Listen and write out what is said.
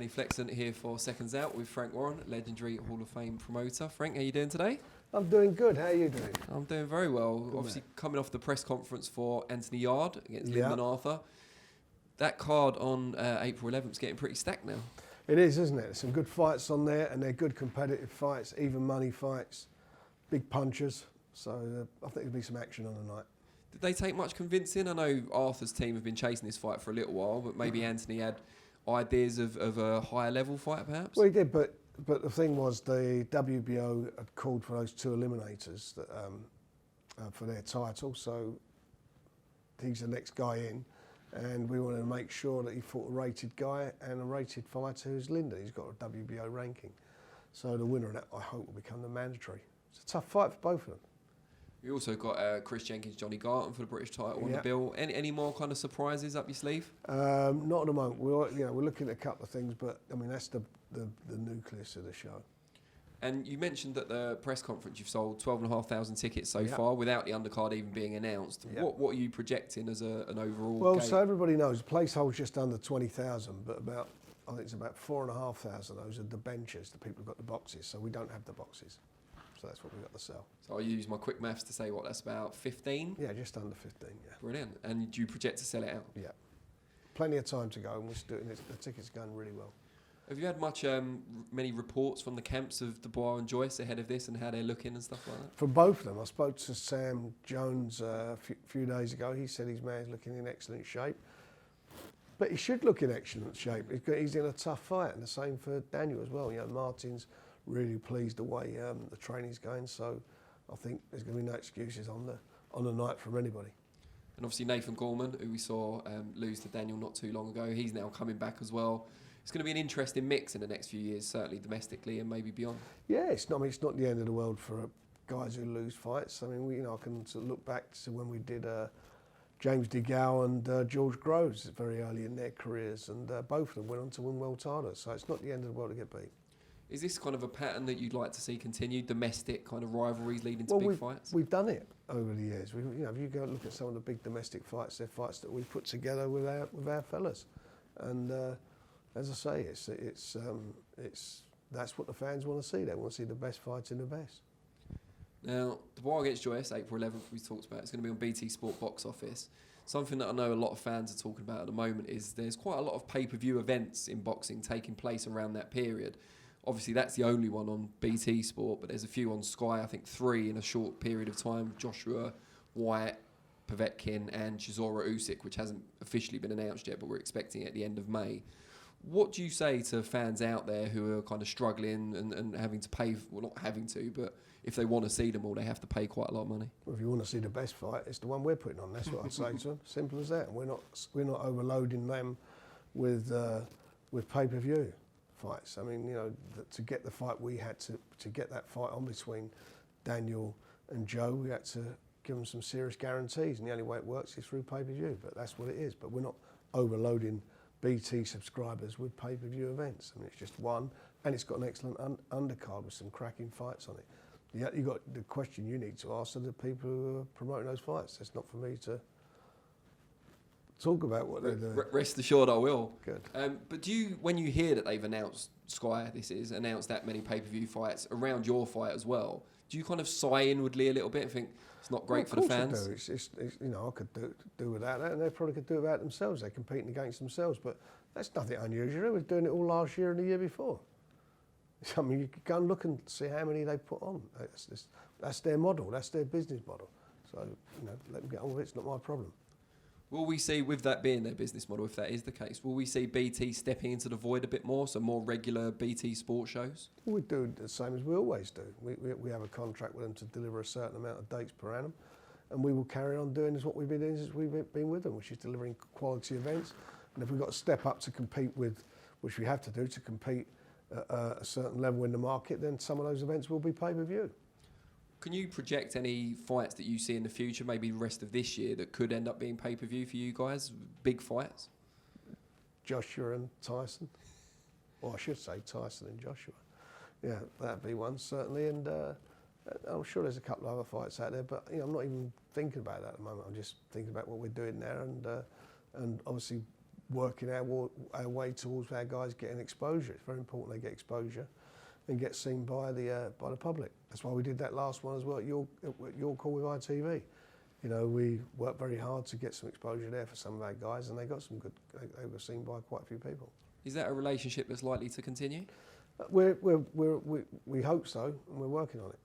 Danny Flexant here for Seconds Out with Frank Warren, legendary Hall of Fame promoter. Frank, how you doing today? I'm doing good. How are you doing? I'm doing very well. Good Obviously, man. coming off the press conference for Anthony Yard against Yeah. Lyndon Arthur. That card on April 11th is getting pretty stacked now. It is, isn't it? There's some good fights on there, and they're good competitive fights, even money fights, big punches. So I think there'll be some action on the night. Did they take much convincing? I know Arthur's team have been chasing this fight for a little while, but maybe Anthony had ideas of a higher level fight, perhaps? Well, he did, but the thing was the WBO had called for those two eliminators that, for their title, so he's the next guy in, and we wanted to make sure that he fought a rated guy and a rated fighter who's Lyndon. He's got a WBO ranking. So the winner of that, I hope, will become the mandatory. It's a tough fight for both of them. We also got Chris Jenkins, Johnny Garton for the British title on the Yeah. bill. Any more kind of surprises up your sleeve? Not at the moment. We're looking at a couple of things, but I mean that's the nucleus of the show. And you mentioned at the press conference you've sold 12,500 tickets so Yeah. far without the undercard even being announced. Yeah. What are you projecting as an overall Well, gate? so everybody knows the place holds just under 20,000, but I think it's about 4,500 of those are the benches, the people who've got the boxes. So we don't have the boxes. So that's what we've got to sell. So I'll use my quick maths to say that's about 15? Yeah, just under 15, yeah. Brilliant. And do you project to sell it out? Yeah. Plenty of time to go, and we're doing it. The tickets are going really well. Have you had many reports from the camps of Dubois and Joyce ahead of this and how they're looking and stuff like that? For both of them, I spoke to Sam Jones a few days ago. He said his man's looking in excellent shape. But he should look in excellent shape. He's in a tough fight, and the same for Daniel as well. You know, Martin's really pleased the way the training's going, so I think there's going to be no excuses on the night from anybody. And obviously Nathan Gorman, who we saw lose to Daniel not too long ago, he's now coming back as well. It's going to be an interesting mix in the next few years, certainly domestically and maybe beyond. Yeah, it's not the end of the world for guys who lose fights. I mean, I can sort of look back to when we did James DeGale and George Groves very early in their careers, and both of them went on to win world titles. So it's not the end of the world to get beat. Is this kind of a pattern that you'd like to see continue, domestic kind of rivalries leading to big fights? We've done it over the years. If you go look at some of the big domestic fights, they're fights that we've put together with our fellas. And as I say, that's what the fans want to see. They want to see the best fights in the best. Now, Dubois against Joyce, April 11th, we talked about. It's going to be on BT Sport box office. Something that I know a lot of fans are talking about at the moment is there's quite a lot of pay-per-view events in boxing taking place around that period. Obviously, that's the only one on BT Sport, but there's a few on Sky, I think 3 in a short period of time. Joshua, White, Povetkin and Chisora Usyk, which hasn't officially been announced yet, but we're expecting it at the end of May. What do you say to fans out there who are kind of struggling and having to pay, well, not having to, but if they want to see them all, they have to pay quite a lot of money? Well, if you want to see the best fight, it's the one we're putting on. That's what I'd say to them. Simple as that. We're not overloading them with pay-per-view fights. I mean, to get the fight we had to get that fight on between Daniel and Joe, we had to give them some serious guarantees, and the only way it works is through pay-per-view. But that's what it is. But we're not overloading BT subscribers with pay-per-view events. I mean, it's just one, and it's got an excellent undercard with some cracking fights on it. You got the question you need to ask are the people who are promoting those fights. It's not for me to talk about what they're doing. Rest assured I will. Good. But do you, when you hear that they've announced, Sky announced that many pay-per-view fights around your fight as well, do you kind of sigh inwardly a little bit and think it's not great for the fans? Of course I do. It's, I could do without that, and they probably could do without themselves. They're competing against themselves, but that's nothing unusual. They were doing it all last year and the year before. I mean, you can go and look and see how many they put on. That's their model. That's their business model. So, let them get on with it. It's not my problem. Will we see, with that being their business model, if that is the case, will we see BT stepping into the void a bit more, so more regular BT sports shows? We do the same as we always do. We have a contract with them to deliver a certain amount of dates per annum, and we will carry on doing what we've been doing since we've been with them, which is delivering quality events. And if we've got to step up to compete with, which we have to do to compete at a certain level in the market, then some of those events will be pay-per-view. Can you project any fights that you see in the future, maybe the rest of this year, that could end up being pay-per-view for you guys? Big fights? Joshua and Tyson. Or I should say Tyson and Joshua. Yeah, that'd be one, certainly. And I'm sure there's a couple of other fights out there, but I'm not even thinking about that at the moment. I'm just thinking about what we're doing there. And obviously working our way towards our guys getting exposure. It's very important they get exposure and get seen by the public. That's why we did that last one as well at your call with ITV. You know, we worked very hard to get some exposure there for some of our guys, and they got some good. They were seen by quite a few people. Is that a relationship that's likely to continue? We hope so, and we're working on it.